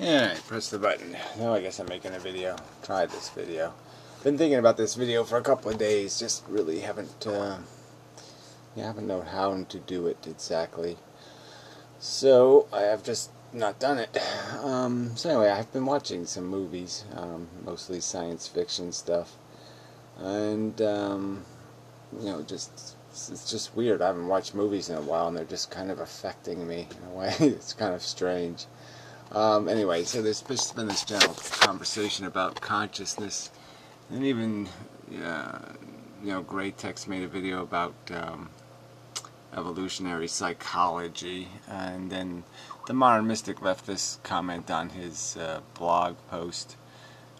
Alright, press the button. Now I guess I'm making a video. Try this video. Been thinking about this video for a couple of days. Just really haven't known how to do it exactly. So I have just not done it. So anyway, I've been watching some movies, mostly science fiction stuff, and it's just weird. I haven't watched movies in a while, and they're just kind of affecting me in a way. It's kind of strange. Anyway, so there's been this general conversation about consciousness, and even, Gray Text made a video about evolutionary psychology, and then the Modern Mystic left this comment on his blog post.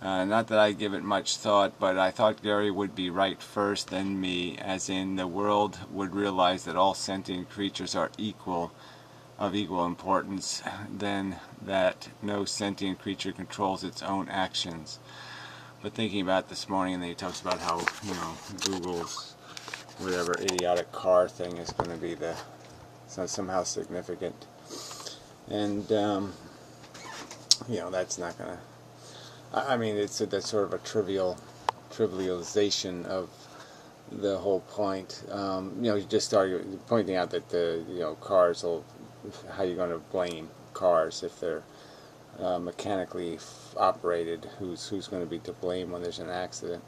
Not that I give it much thought, but I thought Gary would be right first, then me, as in the world would realize that all sentient creatures are of equal importance, then that no sentient creature controls its own actions. But thinking about it this morning, and then he talks about how, Google's whatever idiotic car thing is going to be somehow significant. And, that's not going to, I mean, that's sort of a trivialization of the whole point. You just started pointing out that cars will, how you're going to blame cars if they're mechanically operated? Who's going to be to blame when there's an accident?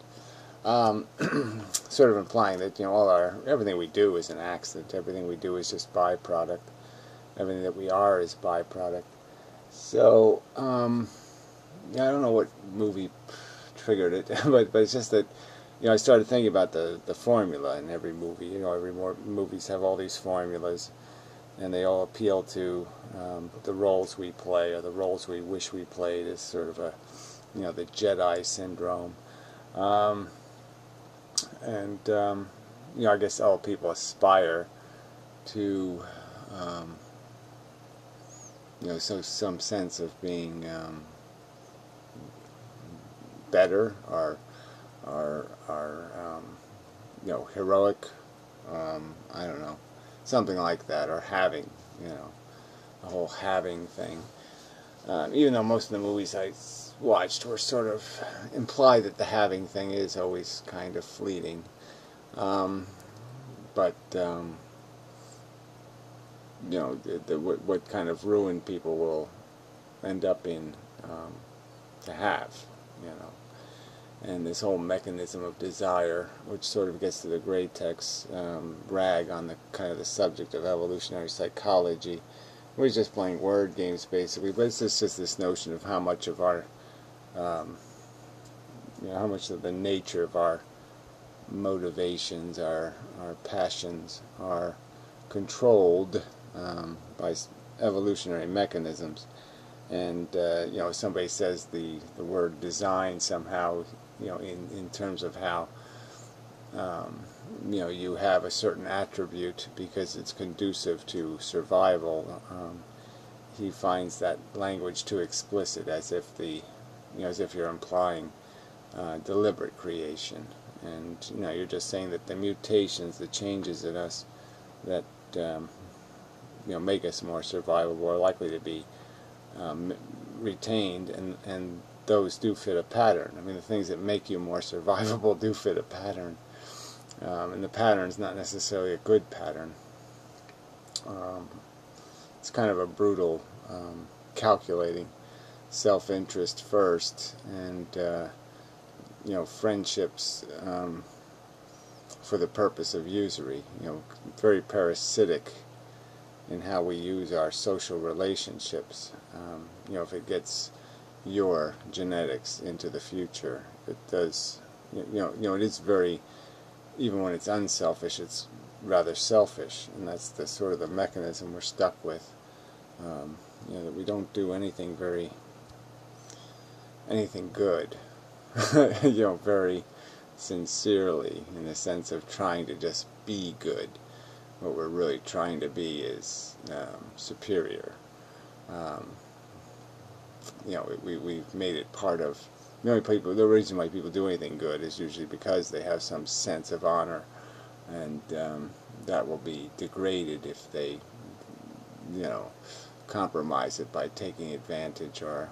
Sort of implying that everything we do is an accident. Everything we do is just byproduct. Everything that we are is byproduct. So I don't know what movie triggered it, but it's just that I started thinking about the formula in every movie. Movies have all these formulas, and they all appeal to the roles we play, or the roles we wish we played, as sort of the Jedi syndrome. I guess all people aspire to, some sense of being better, or heroic. I don't know. Something like that, or having, the whole having thing. Even though most of the movies I watched were sort of imply that the having thing is always kind of fleeting. What kind of ruin people will end up in to have, And this whole mechanism of desire, which sort of gets to the Gray Text rag on the kind of the subject of evolutionary psychology. We're just playing word games basically, but it's just this notion of how much of our, how much of the nature of our motivations, our passions, are controlled by evolutionary mechanisms. And somebody says the word design somehow, in terms of how you have a certain attribute because it's conducive to survival. He finds that language too explicit, as if you're implying deliberate creation, and you're just saying that the mutations, the changes in us that make us more survivable are likely to be retained, and those do fit a pattern. I mean, the things that make you more survivable do fit a pattern. And the pattern is not necessarily a good pattern. It's kind of a brutal, calculating self-interest first, and friendships for the purpose of usury. Very parasitic in how we use our social relationships. If it gets your genetics into the future, it does. It is very, even when it's unselfish, it's rather selfish, and that's the sort of the mechanism we're stuck with. That we don't do anything good, very sincerely, in the sense of trying to just be good. What we're really trying to be is superior. We've made it part of the reason why people do anything good is usually because they have some sense of honor, and that will be degraded if they compromise it by taking advantage or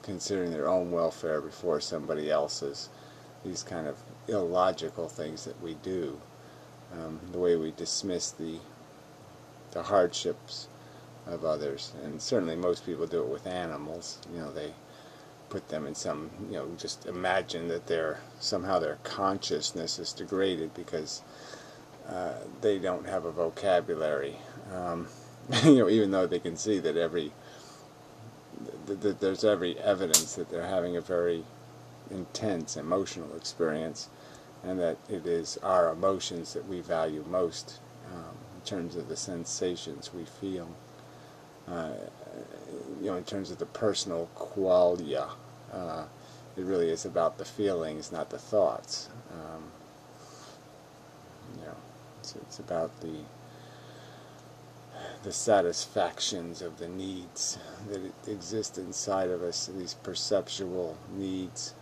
considering their own welfare before somebody else's. These kind of illogical things that we do, the way we dismiss the hardships of others, and certainly most people do it with animals. They put them in some, just imagine that somehow their consciousness is degraded because they don't have a vocabulary. Even though they can see that there's every evidence that they're having a very intense emotional experience, and that it is our emotions that we value most in terms of the sensations we feel, in terms of the personal qualia. It really is about the feelings, not the thoughts. It's about the satisfactions of the needs that exist inside of us, these perceptual needs.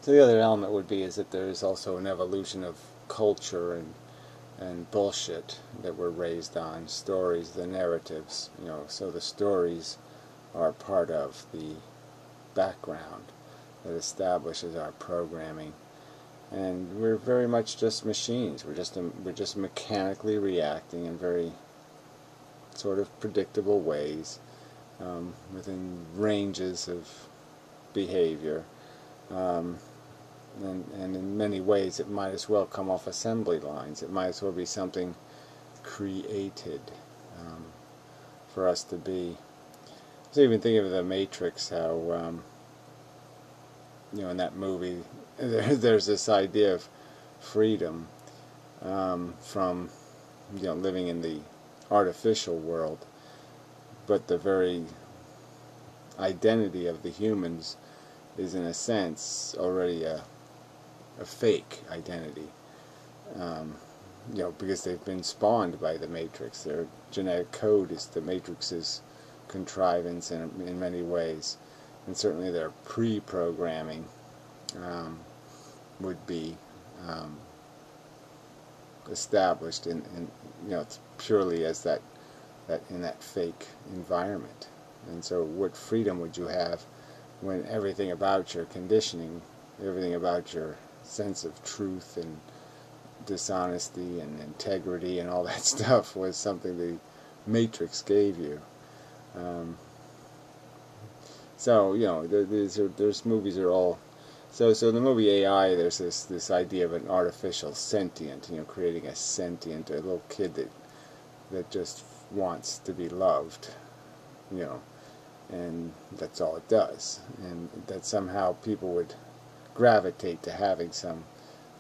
So the other element would be is that there is also an evolution of culture and bullshit that we're raised on, stories, the narratives, so the stories are part of the background that establishes our programming. And we're very much just machines. We're just mechanically reacting in very sort of predictable ways, within ranges of behavior, and in many ways it might as well come off assembly lines. It might as well be something created for us to be. So even thinking of the Matrix, how in that movie there's this idea of freedom from living in the artificial world, but the very identity of the humans is in a sense already a fake identity, because they've been spawned by the Matrix. Their genetic code is the Matrix's contrivance in many ways, and certainly their pre-programming would be established in it's purely as that in that fake environment. And so what freedom would you have when everything about your conditioning, everything about your sense of truth and dishonesty and integrity and all that stuff was something the Matrix gave you? So there's movies are all so in the movie AI, there's this idea of an artificial sentient, creating a sentient, a little kid that just wants to be loved, and that's all it does, and that somehow people would gravitate to having some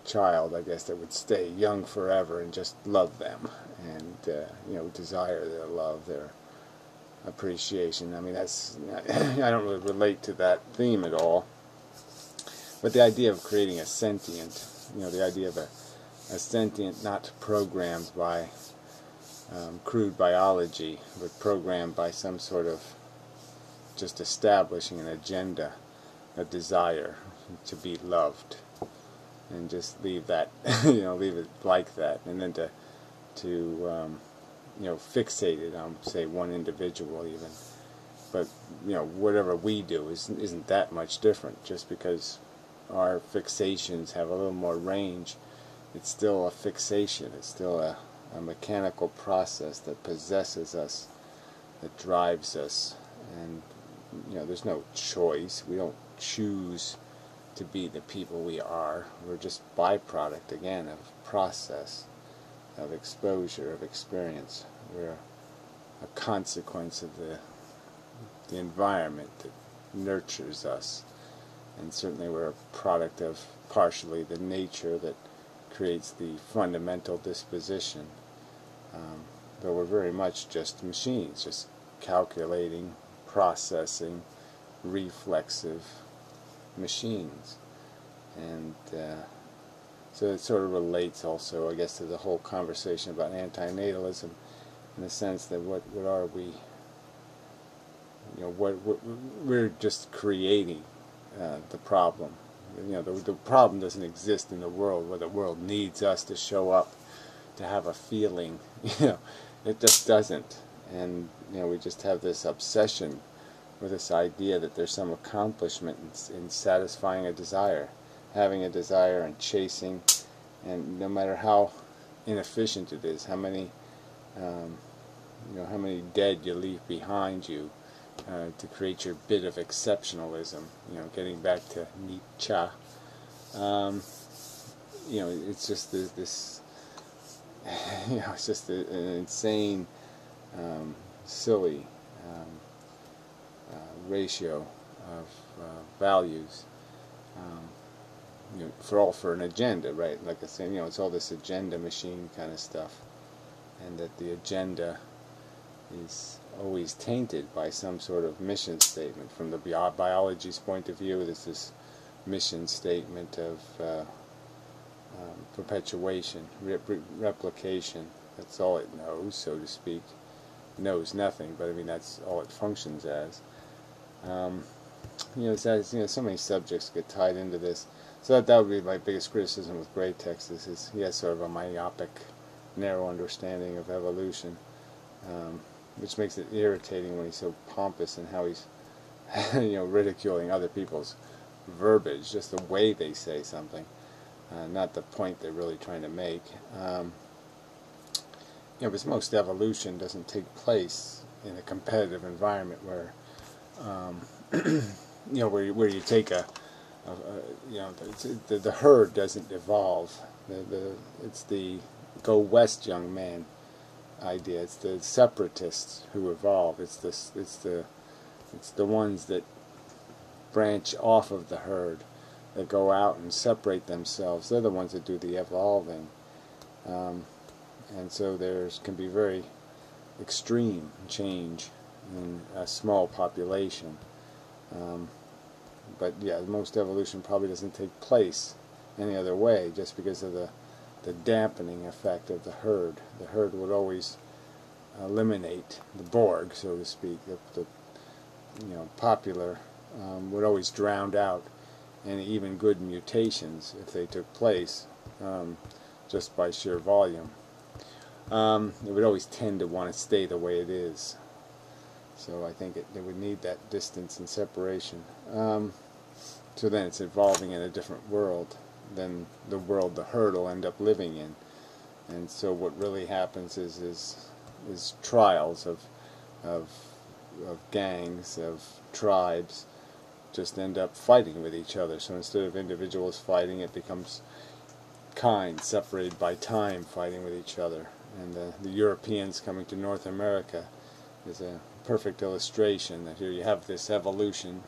child, I guess, that would stay young forever and just love them, and desire their love, their appreciation. I mean, I don't really relate to that theme at all, but the idea of creating a sentient, the idea of a sentient not programmed by crude biology, but programmed by some sort of just establishing an agenda, a desire to be loved, and just leave that, leave it like that, and then to fixate it on, say, one individual even. But whatever we do isn't that much different. Just because our fixations have a little more range, it's still a fixation. It's still a mechanical process that possesses us, that drives us, and there's no choice. We don't choose to be the people we are. We're just byproduct again of process, of exposure, of experience. We're a consequence of the environment that nurtures us, and certainly we're a product of partially the nature that creates the fundamental disposition. But we're very much just machines, just calculating, processing, reflexive machines. And so it sort of relates also, I guess, to the whole conversation about antinatalism, in the sense that what are we? We're just creating the problem. The problem doesn't exist in the world where the world needs us to show up to have a feeling. It just doesn't. And we just have this obsession with this idea that there's some accomplishment in satisfying a desire, having a desire and chasing, and no matter how inefficient it is, how many how many dead you leave behind you to create your bit of exceptionalism. Getting back to Nietzsche, it's just this it's just an insane, silly ratio of values, for an agenda, right? Like I said, it's all this agenda machine kind of stuff, and that the agenda is always tainted by some sort of mission statement. From the biology's point of view, there's this mission statement of perpetuation, replication. That's all it knows, so to speak. It knows nothing, but I mean that's all it functions as. So many subjects get tied into this. So that would be my biggest criticism with Gray text is he has sort of a myopic, narrow understanding of evolution, which makes it irritating when he's so pompous and how he's ridiculing other people's verbiage, just the way they say something, not the point they're really trying to make. Because most evolution doesn't take place in a competitive environment where where you take the herd doesn't evolve. It's the go west, young man idea. It's the separatists who evolve. It's the ones that branch off of the herd, that go out and separate themselves. They're the ones that do the evolving. And so there can be very extreme change in a small population. But yeah, most evolution probably doesn't take place any other way, just because of the dampening effect of the herd. The herd would always eliminate the Borg, so to speak. The popular would always drown out any even good mutations if they took place, just by sheer volume. It would always tend to want to stay the way it is. So I think it would need that distance and separation. So then it's evolving in a different world than the world the herd will end up living in. And so what really happens is trials of gangs, of tribes, just end up fighting with each other. So instead of individuals fighting, it becomes kind, separated by time, fighting with each other. And the Europeans coming to North America is a perfect illustration that here you have this evolution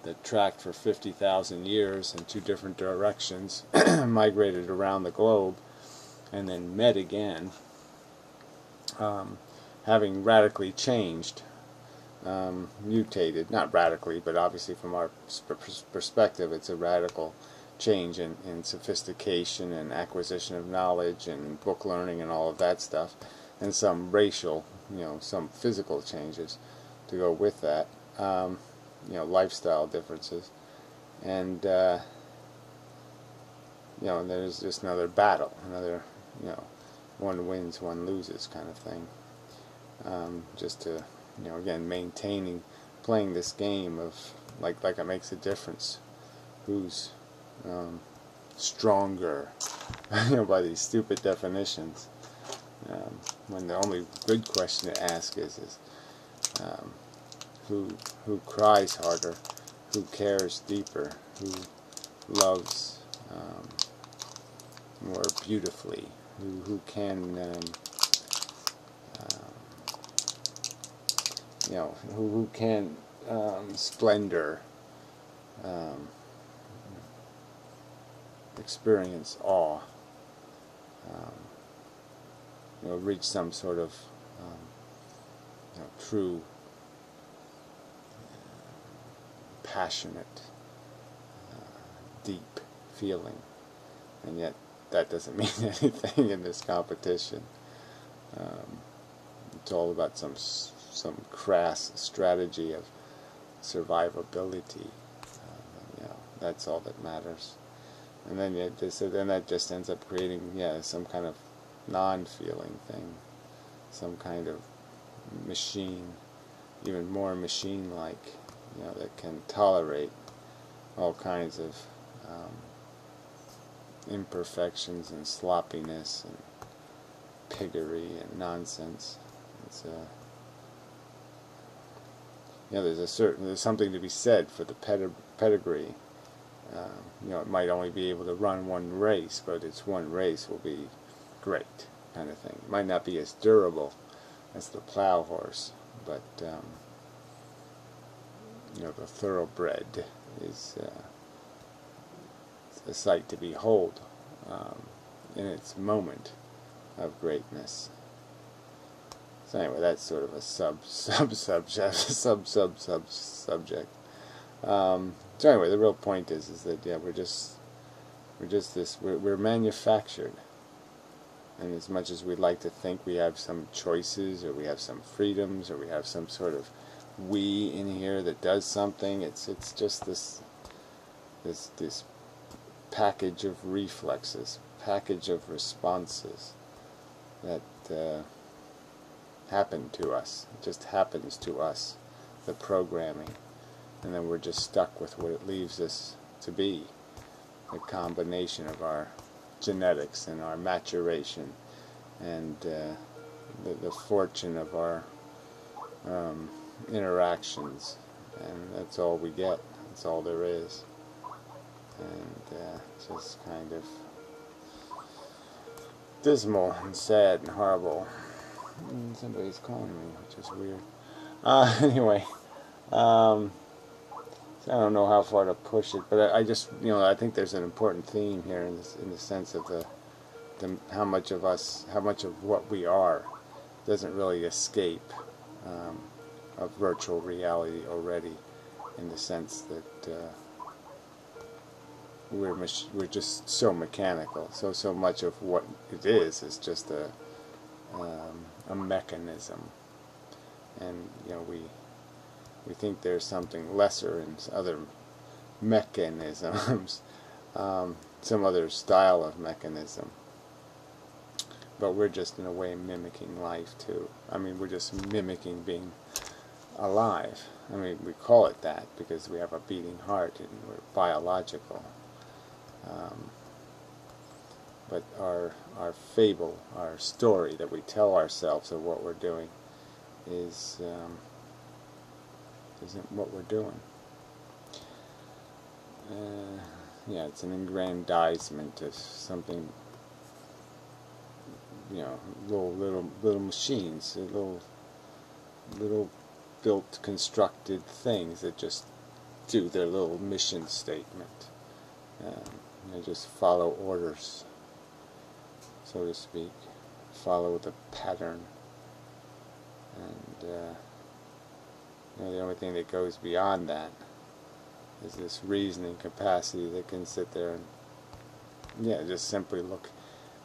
that tracked for 50,000 years in two different directions, migrated around the globe, and then met again, having radically changed, mutated, not radically, but obviously from our perspective it's a radical change in sophistication and acquisition of knowledge and book learning and all of that stuff, and some racial, some physical changes to go with that, lifestyle differences, and and there's just another battle, another, one wins, one loses kind of thing, just to, again, playing this game of like it makes a difference who's stronger, by these stupid definitions, when the only good question to ask is who cries harder, who cares deeper, who loves more beautifully, who can who can splendor, experience awe, reach some sort of true, passionate, deep feeling, and yet that doesn't mean anything in this competition. It's all about some crass strategy of survivability. That's all that matters. And then that just ends up creating some kind of non-feeling thing, some kind of machine, even more machine-like, that can tolerate all kinds of imperfections and sloppiness and piggery and nonsense. It's there's something to be said for the pedigree. It might only be able to run one race, but its one race will be great, kind of thing. It might not be as durable as the plow horse, but the thoroughbred is a sight to behold in its moment of greatness. So anyway, that's sort of a subject. So anyway, the real point is that we're manufactured, and as much as we'd like to think we have some choices, or we have some freedoms, or we have some sort of we in here that does something, it's just this package of reflexes, package of responses that happen to us. It just happens to us, the programming, and then we're just stuck with what it leaves us to be, a combination of our genetics and our maturation and the fortune of our interactions, and that's all we get. That's all there is. And it's just kind of dismal and sad and horrible. Somebody's calling me, which is weird. Anyway, so I don't know how far to push it, but I just, I think there's an important theme here in the sense of how much of what we are doesn't really escape of virtual reality already, in the sense that we're just so mechanical. So much of what it is just a mechanism, and we think there's something lesser in other mechanisms, some other style of mechanism, but we're just in a way mimicking life too. I mean, we're just mimicking being alive. I mean, we call it that because we have a beating heart and we're biological. But our fable, our story that we tell ourselves of what we're doing isn't what we're doing. Yeah, it's an aggrandizement of something. Little machines, little built, constructed things that just do their little mission statement. They just follow orders, so to speak, follow the pattern, and the only thing that goes beyond that is this reasoning capacity that can sit there and just simply look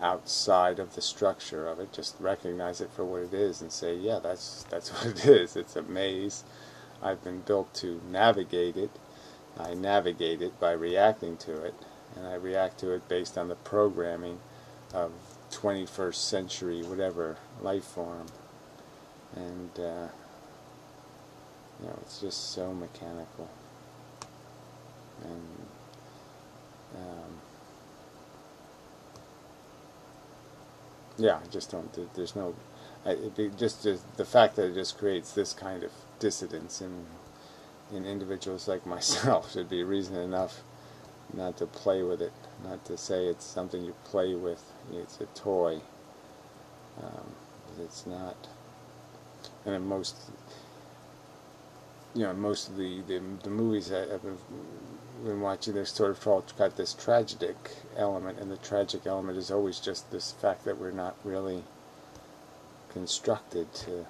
outside of the structure of it, just recognize it for what it is and say, yeah, that's what it is. It's a maze. I've been built to navigate it. I navigate it by reacting to it, and I react to it based on the programming of 21st century whatever life form, and it's just so mechanical, and I just don't. There's no. Just the fact that it just creates this kind of dissidence in individuals like myself should be reason enough not to play with it, not to say it's something you play with. It's a toy. It's not. And in most of the movies I've been watching, they've sort of got this tragic element, and the tragic element is always just this fact that we're not really constructed to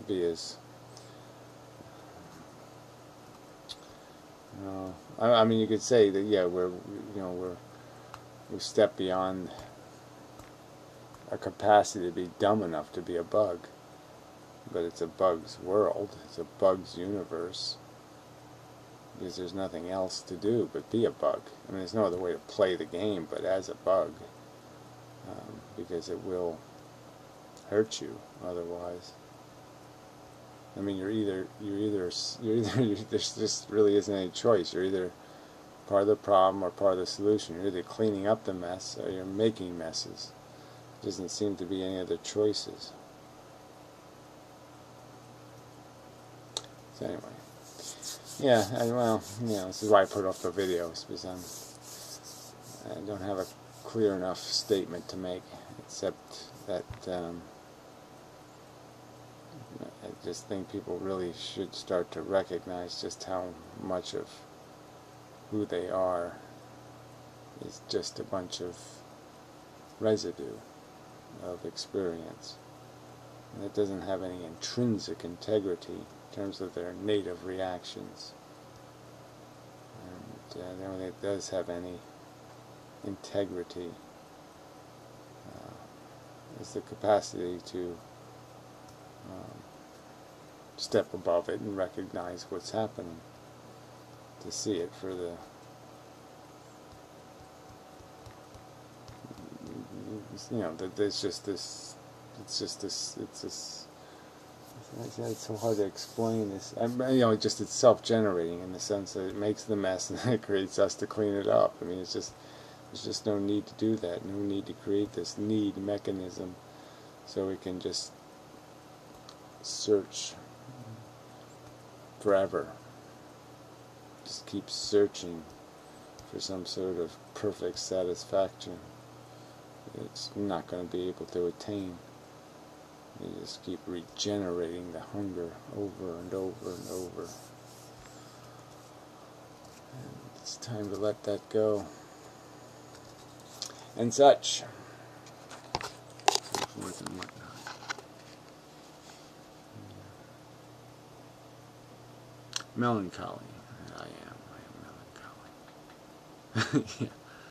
be as I mean, you could say that we step beyond our capacity to be dumb enough to be a bug, but it's a bug's world, it's a bug's universe, because there's nothing else to do but be a bug. I mean, there's no other way to play the game but as a bug, because it will hurt you otherwise. I mean, there just really isn't any choice. You're either part of the problem or part of the solution. You're either cleaning up the mess or you're making messes. There doesn't seem to be any other choices. So anyway, yeah, well, this is why I put off the videos, because I don't have a clear enough statement to make, except that I just think people really should start to recognize just how much of who they are is just a bunch of residue of experience. And it doesn't have any intrinsic integrity in terms of their native reactions. And the only thing that does have any integrity is the capacity to step above it and recognize what's happening, to see it for the that there's just this, it's so hard to explain this. Just it's self-generating in the sense that it makes the mess and then it creates us to clean it up. I mean, there's just no need to do that, no need to create this need mechanism so we can just search forever. Just keep searching for some sort of perfect satisfaction. It's not going to be able to attain. You just keep regenerating the hunger over and over and over. And it's time to let that go. And such. So forth and whatnot. Melancholy. I am melancholy. Yeah.